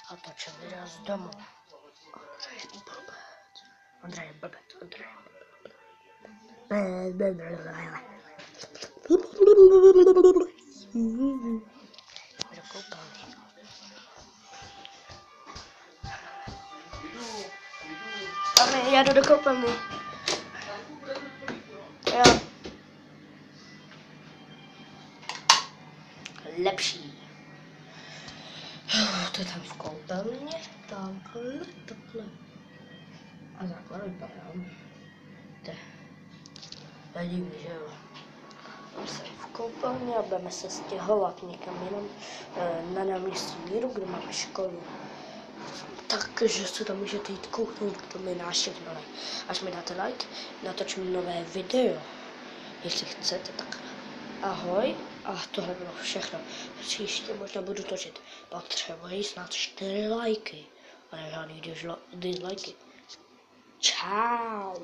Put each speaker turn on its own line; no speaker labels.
a točil video z domu. Ondřej je blbec. Do koupelny. Já jdu do koupelny. Jo. Lepší. To je tam v koupelně, takhle. A takhle vypadám. To je divný, že jo. Jsem v koupelně a budeme se stěhovat někam jinam na náměstí Míru, kde máme školu. Takže se tam můžete jít kouknout, kdo mi náštěvno. Až mi dáte like, natočím nové video. Jestli chcete, tak ahoj. A tohle bylo všechno. Příště možná budu točit. Potřebuji snad 4 lajky. A ne žádný disliky. Čau.